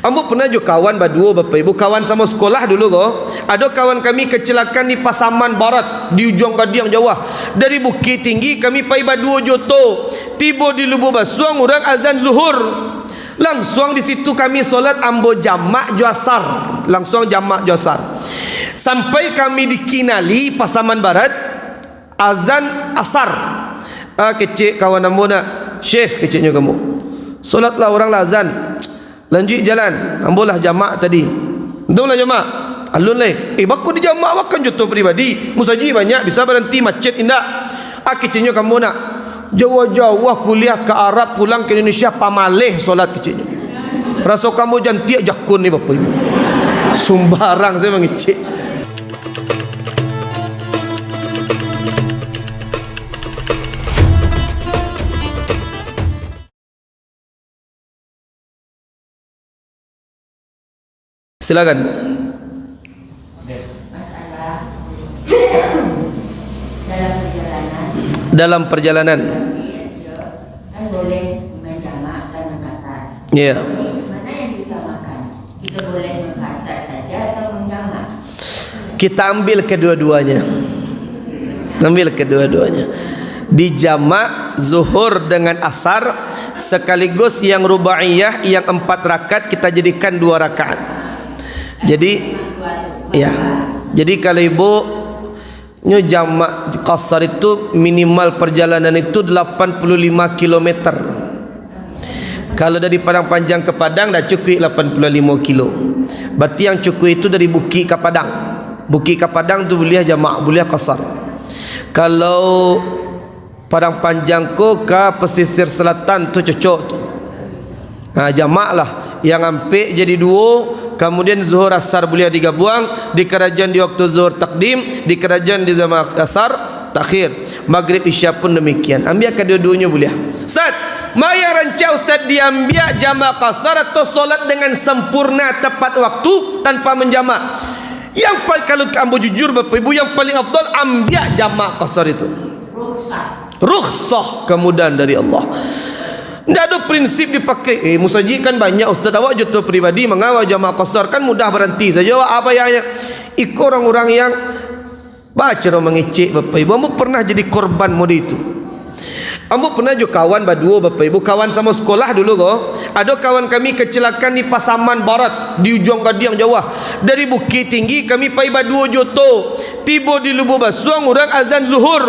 Ambo pernah jo kawan berdua bapak ibu, kawan sama sekolah dulu kok. Ada kawan kami kecelakaan di Pasaman Barat, di ujung Kadiang Jawa. Dari Bukit Tinggi kami pai berdua joto. Tiba di Lubuk Basuang orang azan zuhur. Langsung di situ kami solat ambo jamak jo asar. Langsung jamak jo asar. Sampai kami di Kinali Pasaman Barat azan asar. Kecik kawan ambo nak, Syekh keciknya kamu. Solatlah orang lah azan. Lanjut jalan, ambolah jamak tadi. Entahlah jamak. Alun leh. Baku di jamak wakan joto pribadi. Musaji banyak bisa berhenti macet indah. Keciknya kamu nak Jawa-Jawa kuliah ke Arab pulang ke Indonesia pamaleh solat keciknya. Rasa kamu jantiak jakun ni bapak ibu. Sumbarang saya mengecik. Silakan. Masalah dalam perjalanan. Dalam perjalanan. Kan boleh menjamak dan mengkasar. Ya. Yeah. Mana yang diutamakan? Kita boleh mengkasar saja atau menjamak? Kita ambil kedua-duanya. Ambil kedua-duanya. Di jamak zuhur dengan asar sekaligus yang rubaiyah yang 4 rakaat kita jadikan 2 rakaat. Jadi ya. Jadi kalau ibu nyu jamak qasar itu minimal perjalanan itu 85 km. Kalau dari Padang Panjang ke Padang dah cukup 85 kilo. Berarti yang cukup itu dari Bukit ke Padang. Bukit ke Padang tu boleh jamak, boleh qasar. Kalau Padang Panjang ke pesisir selatan tu cocok tu. Jamak lah. Yang ampik jadi 2, kemudian zuhur asar boleh digabung, di kerajaan di waktu zuhur takdim, di kerajaan di zaman asar takhir, maghrib isya pun demikian. Ambil kedua-duanya boleh. Ustaz, maya rancang ustaz diambil jamak qasar atau solat dengan sempurna tepat waktu tanpa menjamak? Yang paling, kalau kamu jujur bapak ibu, yang paling afdal ambil jamak qasar itu. Rukhsah kemudahan dari Allah. Tidak ada prinsip dipakai. Musaji kan banyak ustaz awak jodoh pribadi mengawal jamaah qasar kan mudah berhenti saja. Apa yang ikut orang-orang yang baca orang mengecek bapak ibu. Kamu pernah jadi korban mode itu. Kamu pernah juga kawan berdua bapak ibu, kawan sama sekolah dulu kok. Ada kawan kami kecelakaan di Pasaman Barat, di ujung Kadiang Jawa. Dari Bukit Tinggi kami pai berdua joto. Tiba di Lubuk Basuang orang azan zuhur.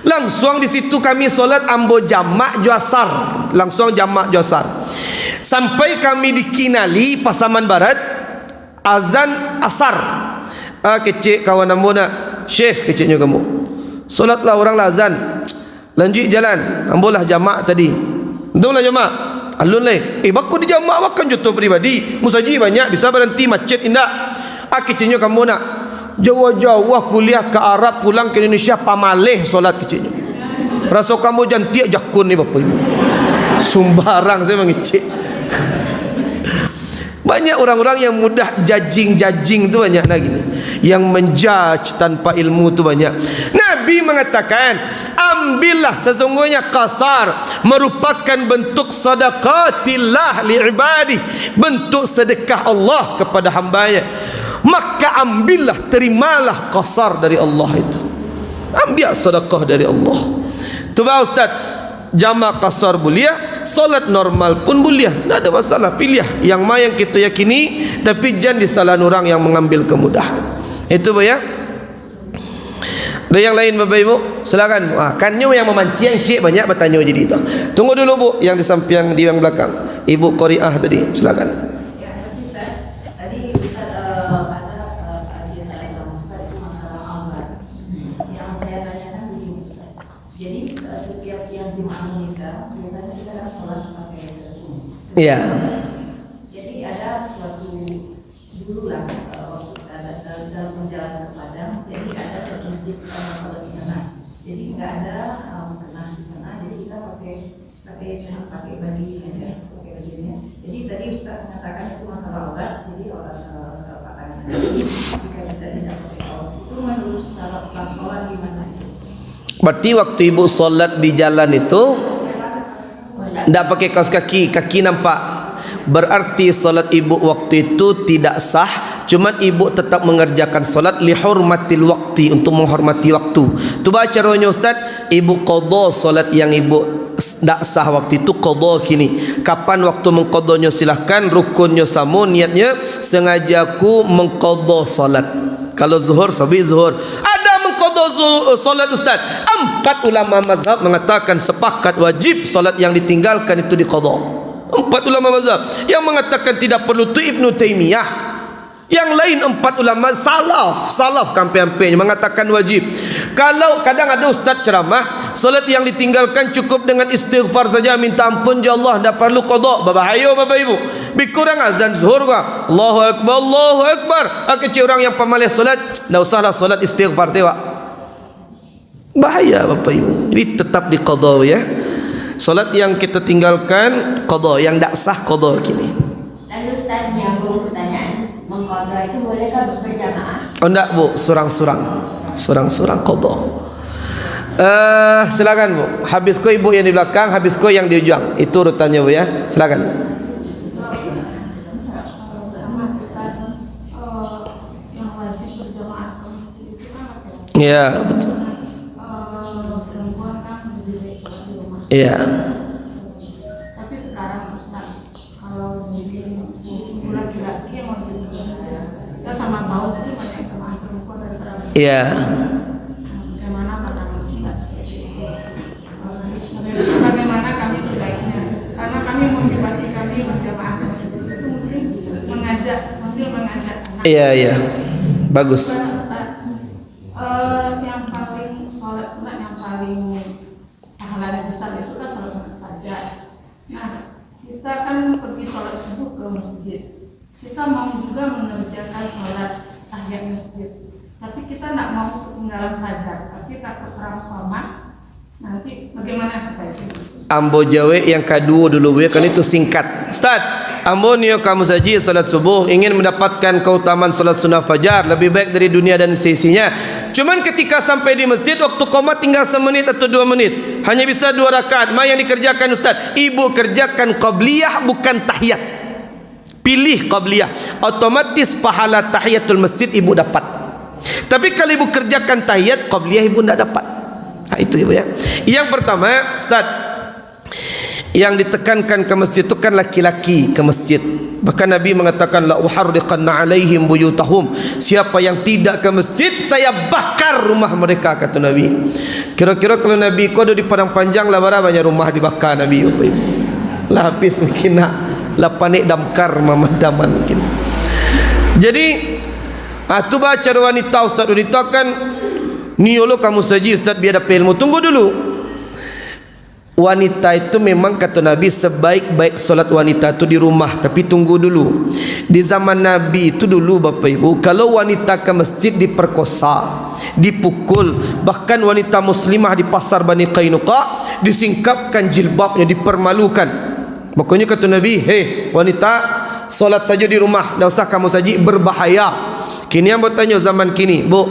Langsung di situ kami solat ambo jamak jo asar. Langsung jamak jo asar. Sampai kami di Kinali Pasaman Barat azan asar. Kecik kawan ambo nak, Syekh keciknya kamu. Solatlah orang lah azan. Lanjut jalan, ambolah jamak tadi. Entahlah jamak. Alun leh. Baku di jamak wakan joto pribadi. Musaji banyak bisa berhenti macet indah. Keciknya kamu nak Jawa-Jawa kuliah ke Arab pulang ke Indonesia pamaleh solat keciknya. Rasa kamu jantiak jakun ni bapak ibu. Sumbarang saya mengecek. Banyak orang-orang yang mudah judging tu banyak lagi ni. Yang menjudge tanpa ilmu tu banyak. Nabi mengatakan, ambillah sesungguhnya qasar merupakan bentuk sedekatillah li'ibadi, bentuk sedekah Allah kepada hambanya. Maka ambillah, terimalah qasar dari Allah itu. Ambil sedekah dari Allah. Tu bah ustaz, jamak qasar boleh, solat normal pun boleh, tak ada masalah. Pilih yang mana yang kita yakini, tapi jangan disalahan orang yang mengambil kemudahan. Itu bah ya. Ada yang lain bapak ibu? Silakan. Kannya yang memancing cik banyak bertanya jadi itu. Tunggu dulu bu, yang di samping di yang belakang. Ibu Qariah tadi, silakan. Ya. Jadi ada suatu dulu lah dalam perjalanan ke Padang, jadi ada satu masjid kita sholat di sana. Jadi nggak ada kenal di sana, jadi kita pakai baju aja, pakai bajunya. Jadi tadi Ustaz mengatakan itu masalah aurat, jadi orang pakaian. Jika kita tidak pakai kaos itu menurut syarat sholat gimana? Berarti waktu ibu sholat di jalan itu tidak pakai kaos kaki, kaki nampak. berarti solat ibu waktu itu tidak sah. Cuman ibu tetap mengerjakan solat lihurmatil waktu, untuk menghormati waktu. Tu baca caranya Ustaz, ibu qada solat yang ibu tak sah waktu itu, qada kini. Kapan waktu mengqadanya silahkan, rukunnya sama, niatnya sengajaku mengqada solat. Kalau zuhur, sabi zuhur. Ada mengqada solat Ustaz. 4 ulama mazhab mengatakan sepakat wajib solat yang ditinggalkan itu diqada. 4 ulama mazhab. Yang mengatakan tidak perlu tu Ibnu Taimiyah. Yang lain 4 ulama salaf kampai-kampai mengatakan wajib. Kalau kadang ada ustaz ceramah, solat yang ditinggalkan cukup dengan istighfar saja, minta ampun ya Allah, tak perlu qada. Berbahaya Bapak Ibu. Bikurang azan zuhur ka, Allahu akbar, Allahu akbar. Kecil orang yang pemalas solat, tak usahlah solat istighfar sewa. Bahaya Bapak Ibu. Jadi tetap di qada ya. Solat yang kita tinggalkan qada, yang tak sah qada kini. Lalu Ustaz nyambung pertanyaan, mengqada itu bolehkah berjamaah? Oh enggak Bu, surang-surang qada. Silakan Bu. Habis ko ibu yang di belakang, habis ko yang di ujung. Itu urutannya Bu ya. Silakan. Yang wajib berjamaah ke masjid itu kan Ya, betul. perempuan kan berdiri sholat di rumah. Iya. Tapi sekarang Ustaz, kalau mungkin laki-laki yang wajib ke masjid, kita sama tahu itu banyak jamaah perempuan daripada laki-laki. Iya. Bagaimana pandangan Ustaz seperti itu? Bagaimana kami sebaiknya? Karena kami motivasi kami berjamaah ke masjid itu mungkin sambil mengajak anak. Iya. Bagus. Yang paling sholat sunat yang paling pahalanya besar itu kan sholat sunat fajar. Nah, kita kan pergi sholat subuh ke masjid. Kita mau juga mengerjakan sholat tahiyat masjid. Tapi kita nak mau ketinggalan fajar. Tapi takut ramah. Nanti bagaimana sebaiknya? Ambo Jawa yang kedua dulu ya, kan itu singkat. Ustaz, ambo niyo kamu saji salat subuh ingin mendapatkan keutamaan salat sunnah fajar lebih baik dari dunia dan seisinya. Cuman ketika sampai di masjid waktu qomat tinggal 1 menit atau 2 menit, hanya bisa 2 rakaat. Mana yang dikerjakan Ustaz? Ibu kerjakan qabliyah bukan tahiyat. Pilih qabliyah, otomatis pahala tahiyatul masjid ibu dapat. Tapi kalau ibu kerjakan tahiyat, qabliyah ibu tidak dapat. Nah, itu ibu ya. Yang pertama, Ustaz, yang ditekankan ke masjid itu kan laki-laki ke masjid. Bahkan Nabi mengatakan la uharriqanna alaihim buyutahum. Siapa yang tidak ke masjid, saya bakar rumah mereka, kata Nabi. Kira-kira kalau Nabi kau ada di Padang Panjang lah banyak rumah dibakar Nabi. Lah habis mungkin nak lah panik damkar memadaman mungkin. Jadi tu baca wanita, Ustaz wanita kan niolo kamu saji Ustaz biar dapat ilmu. Tunggu dulu. Wanita itu memang kata Nabi sebaik-baik solat wanita itu di rumah. Tapi tunggu dulu. Di zaman Nabi itu dulu Bapak Ibu, kalau wanita ke masjid diperkosa, dipukul, bahkan wanita muslimah di pasar Bani Qainuqa disingkapkan jilbabnya, dipermalukan. Makanya kata Nabi, hei wanita, solat saja di rumah, tidak usah kamu saji, berbahaya. Kini yang bertanya zaman kini, Bu,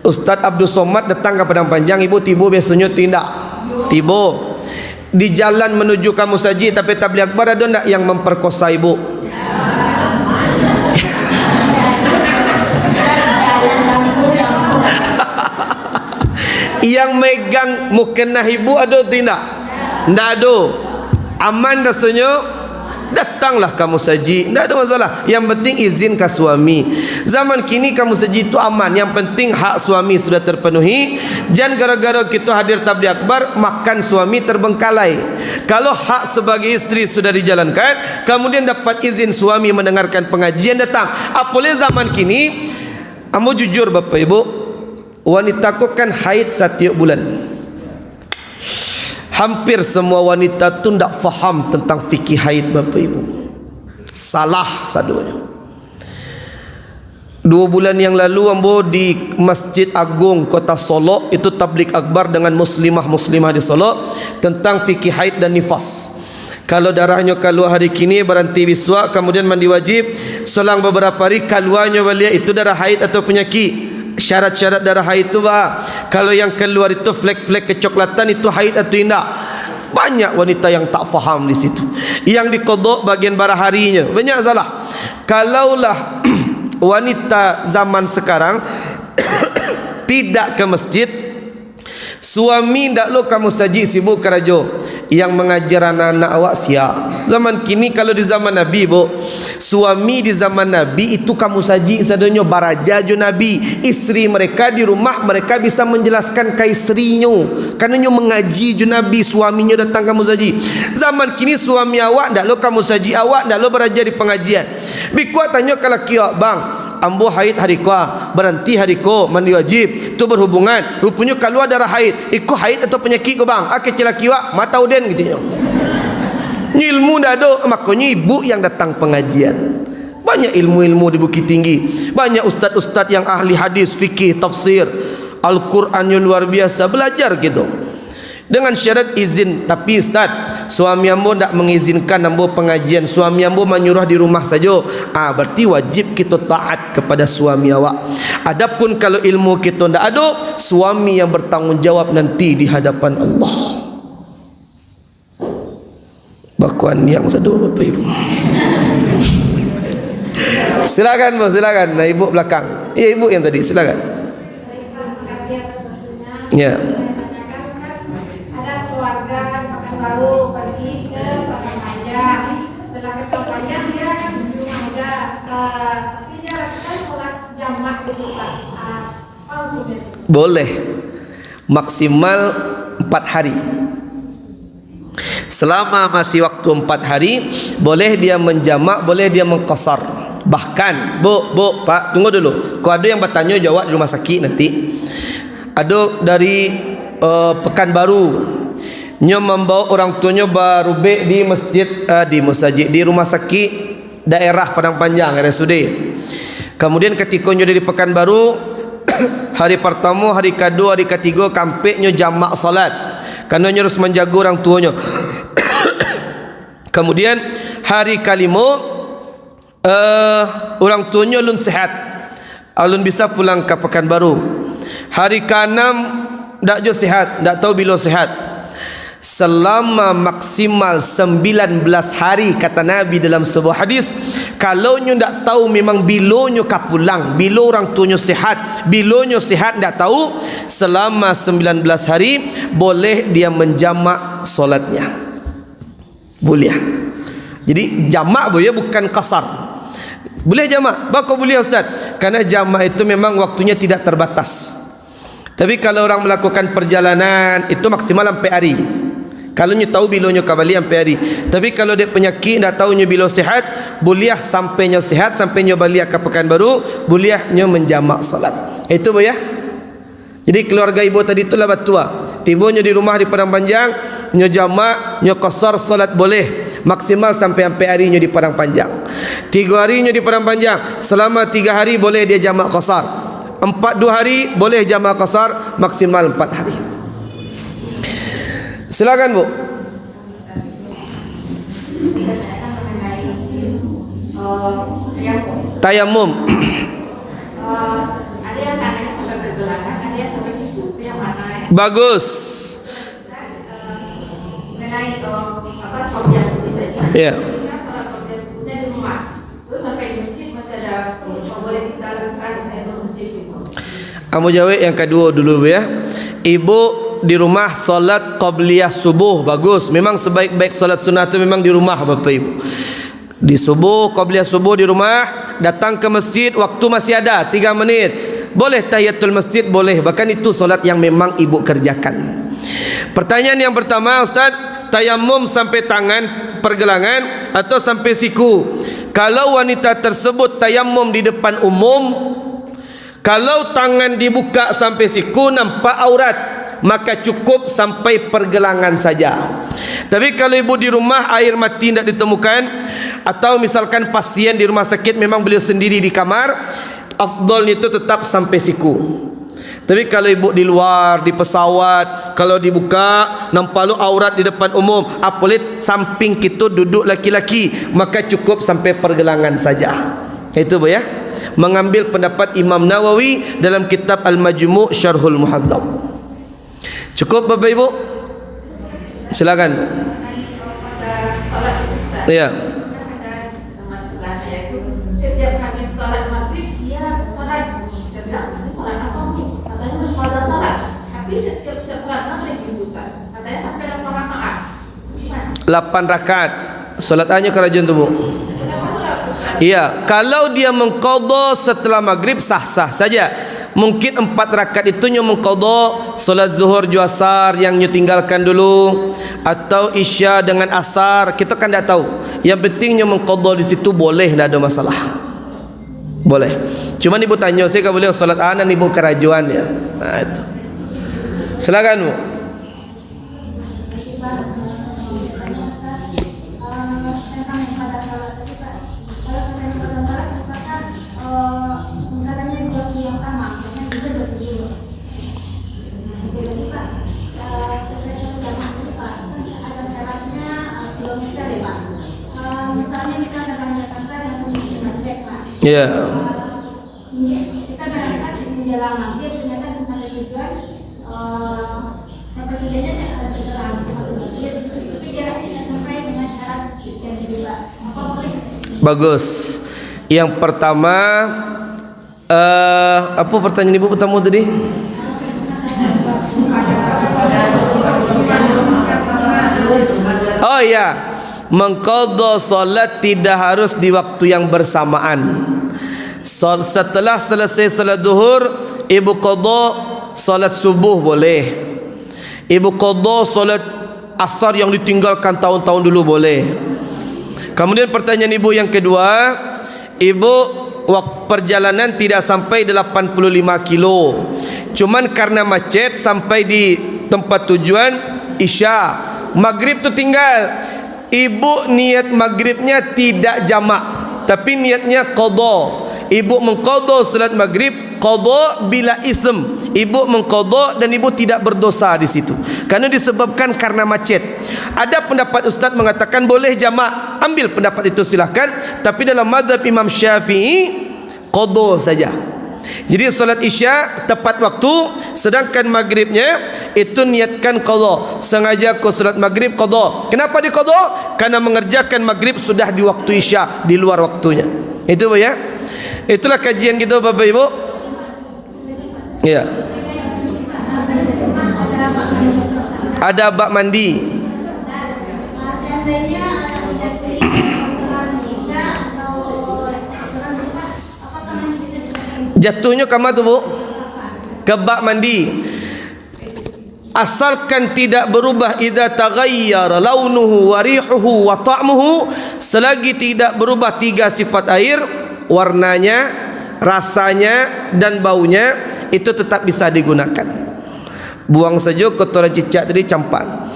Ustaz Abdul Somad datang ke Padang Panjang, ibu tiba biasanya tidak tiba di jalan menuju kamu saji, tapi tabligh akbar ada tak yang memperkosa ibu? Yang megang mukena ibu ada tidak? Tidak ada. Aman rasanya. Datanglah kamu saji, tidak ada masalah. Yang penting izin ke suami. Zaman kini kamu saji itu aman. Yang penting hak suami sudah terpenuhi. Jangan gara-gara kita hadir tabligh akbar makan suami terbengkalai. Kalau hak sebagai istri sudah dijalankan, kemudian dapat izin suami mendengarkan pengajian, datang. Apalagi zaman kini, kamu jujur Bapak Ibu, wanita kau kan haid setiap bulan. Hampir semua wanita tu tidak faham tentang fikih haid Bapak Ibu. Salah sadunya. 2 bulan yang lalu ambo di Masjid Agung Kota Solo itu tabligh akbar dengan muslimah-muslimah di Solo tentang fikih haid dan nifas. Kalau darahnya keluar hari kini berhenti biswa, kemudian mandi wajib, selang beberapa hari keluarnya balik, itu darah haid atau penyakit. Syarat-syarat darah haid itu bah, kalau yang keluar itu flek-flek kecoklatan itu haid atau tidak. Banyak wanita yang tak faham di situ. Yang diqadha bagian barah harinya. Banyak salah. Kalaulah wanita zaman sekarang tidak ke masjid, suami ndak lo kamu saji sibuk kerajo yang mengajar anak-anak awak siap. Zaman kini kalau di zaman Nabi bu, suami di zaman Nabi itu kamu saji sadonyo baraja jo Nabi. Istri mereka di rumah mereka bisa menjelaskan ke istrinya. Karena nyo mengaji jo Nabi, suaminya datang kamu saji. Zaman kini suami awak ndak lo kamu saji, awak ndak lo baraja di pengajian. Bikuat tanya kalau kiok bang, ambo haid hari kuah, berhenti hari ko, mandi wajib, tu berhubungan. Rupanya kalau ada darah haid, ikut haid atau penyakit ko bang? Akeh celaki wak, mata uden gitu nyo. Ilmu dah ada, makanya ibu yang datang pengajian. Banyak ilmu-ilmu di Bukit Tinggi. Banyak ustaz-ustaz yang ahli hadis, fikih, tafsir, Al-Qurannya luar biasa, belajar gitu. Dengan syarat izin. Tapi ustaz, suami ambo tak mengizinkan ambo pengajian, suami ambo menyuruh di rumah saja. Berarti wajib kita taat kepada suami awak. Adapun kalau ilmu kita tak ada, suami yang bertanggungjawab nanti di hadapan Allah. Bakuan yang sadu Bapak Ibu. Silakan Bu, silakan. Nah, ibu belakang. Ya, ibu yang tadi, silakan. Ya. Ada keluarga Pekanbaru pergi ke Pekanbaru. Setelah ke Pekanbaru dia kan di rumah aja. Tapi dia lakukan sholat jamak gitu Pak. Apa hukumnya? Boleh. Maksimal 4 hari. Selama masih waktu 4 hari, boleh dia menjamak, boleh dia mengqasar. Bahkan, Bu, Pak, tunggu dulu. Kau ada yang bertanya jawab di rumah sakit nanti. Ada dari Pekanbaru, nyo membawa orang tuanya berubek di di rumah sakit daerah Padang Panjang RSUD. Kemudian ketika nyo dari Pekanbaru, hari pertama, hari kedua, hari ketiga kampek nyo jamak salat. Karena nyo harus menjaga orang tuanya. Kemudian hari kelima, orang tuanya ulun sehat, ulun bisa pulang ke Pekanbaru. Hari ke-6 dak jo sehat, dak tahu bila sehat. Selama maksimal 19 hari kata Nabi dalam sebuah hadis, kalau nyo dak tahu memang bila nyo ka pulang, bila orang tuanya sehat, bila nyo sehat dak tahu, selama 19 hari boleh dia menjamak solatnya. Boleh. Jadi jamak boleh, bukan qasar. Boleh jamak. Bako boleh ustaz. Karena jamak itu memang waktunya tidak terbatas. Tapi kalau orang melakukan perjalanan itu maksimal sampai hari. Kalau nyo tahu bila nyo kembali sampai hari. Tapi kalau dia penyakit dah tahu nyo bila sehat, boleh sampai nyo sehat, sampai nyo balik ke Pekanbaru, boleh nyo menjamak salat. Itu boleh. Jadi keluarga ibu tadi itulah batua. Tiba nyo di rumah di Padang Panjang, nyo jamak, nyo qasar salat boleh. Maksimal sampai hari nyo di Padang Panjang. 3 hari nyo di Padang Panjang, selama 3 hari boleh dia jamak qasar. 2 hari boleh jamak qasar, maksimal 4 hari. Silakan Bu. Tayamum. Ada yang tangannya sampai pergelangan, ada yang sampai situ. Itu yang mana ya? Bagus. Mengenai kopiah subuh tadi. Ya. Kan sholat kopiah subuhnya di rumah. Terus sampai di masjid masih ada boleh kita lakukan itu masjid itu. Amu jawab yang kedua dulu Bu ya. Ibu di rumah solat qabliyah subuh bagus. Memang sebaik-baik solat sunat itu memang di rumah Bapak Ibu. Di subuh, qabliyah subuh di rumah, datang ke masjid waktu masih ada 3 menit. Boleh tahiyatul masjid, boleh. Bahkan itu solat yang memang ibu kerjakan. Pertanyaan yang pertama Ustaz, tayamum sampai tangan pergelangan atau sampai siku? Kalau wanita tersebut tayamum di depan umum, kalau tangan dibuka sampai siku nampak aurat, maka cukup sampai pergelangan saja. Tapi kalau ibu di rumah air mati tidak ditemukan, atau misalkan pasien di rumah sakit memang beliau sendiri di kamar, afdalnya itu tetap sampai siku. Tapi kalau ibu di luar, di pesawat, kalau dibuka nampak lu aurat di depan umum, apalagi samping kita duduk laki-laki, maka cukup sampai pergelangan saja. Itu Bu ya. Mengambil pendapat Imam Nawawi dalam kitab Al-Majmu' Syarhul Muhadzab. Cukup Bapak Ibu? Silakan. Pada sholat itu Ustaz. Ya. Kan ada teman sebelah saya itu setiap habis sholat maghrib dia sholat. Dia bilang ini sholat apa nih? Katanya pada sholat. Habis setiap sholat maghrib dibuka. Katanya sampai 8 rakaat. Gimana? 8 rakaat. Solat hanya kerajaan tu, Bu. Iya, kalau dia mengqadha setelah maghrib sah-sah saja. Mungkin 4 rakaat itu nyo mengqadha solat zuhur ju asar yang nyo tinggalkan dulu, atau isya dengan asar, kita kan tak tahu. Yang penting nyo mengqadha di situ boleh, tak ada masalah. Boleh. Cuma ibu tanya, saya kan boleh solat anan ibu kerajaan ya. Nah, itu. Silakan, Bu. Ya. Kita berangkat di menjelang maghrib, ternyata sampai tujuan sampai tujuannya saya ada tergelam tapi dia tidak sampai dengan syarat yang kedua. Apa boleh? Bagus. Yang pertama, apa pertanyaan ibu pertama tadi? Oh ya, mengqadha solat tidak harus di waktu yang bersamaan. Setelah selesai salat zuhur, ibu qadha salat subuh boleh. Ibu qadha salat asar yang ditinggalkan tahun-tahun dulu boleh. Kemudian pertanyaan ibu yang kedua, ibu perjalanan tidak sampai 85 kilo. Cuman karena macet sampai di tempat tujuan isya. Maghrib tu tinggal. Ibu niat maghribnya tidak jamak, tapi niatnya qadha. Ibu mengqadha salat maghrib qadha bila ism. Ibu mengqadha dan ibu tidak berdosa di situ. Karena disebabkan karena macet. Ada pendapat ustaz mengatakan boleh jamak. Ambil pendapat itu silahkan. Tapi dalam mazhab Imam Syafi'i qadha saja. Jadi solat isya tepat waktu, sedangkan maghribnya itu niatkan qadha. Sengaja kau solat maghrib qadha. Kenapa di qadha? Karena mengerjakan maghrib sudah di waktu isya, di luar waktunya. Itu ya. Itulah kajian kita Bapak Ibu. Ya. Ada bak mandi. Seandainya Jatuhnya kama tu, Bu, ke bak mandi. Asalkan tidak berubah, idza taghayyara launuhu wa rihuhu wa ta'muhu, selagi tidak berubah 3 sifat air, warnanya, rasanya dan baunya, itu tetap bisa digunakan. Buang saja kotoran cicak tadi, campaan.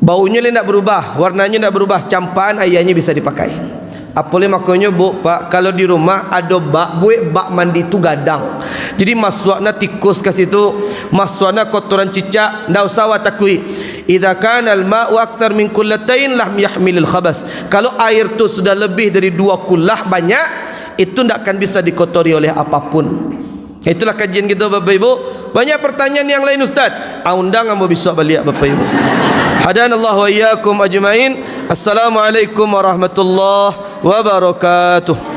Baunya tidak berubah, warnanya tidak berubah, campaan airnya bisa dipakai. Apalagi makanya Bu, Pak, kalau di rumah ada bak, buat bak mandi itu gadang. Jadi masukna tikus ke situ, masukna kotoran cicak, ndak usah watakui. Idza kana al-ma'u aktsar min kullatain lam yahmilul khabas. Kalau air tu sudah lebih dari 2 kullah banyak, itu tidak akan bisa dikotori oleh apapun. Itulah kajian kita Bapak Ibu. Banyak pertanyaan yang lain Ustaz. Undang ambo besok balik Bapak Ibu. Hadanallahu wa iyyakum ajmain. Assalamualaikum warahmatullahi wabarakatuh.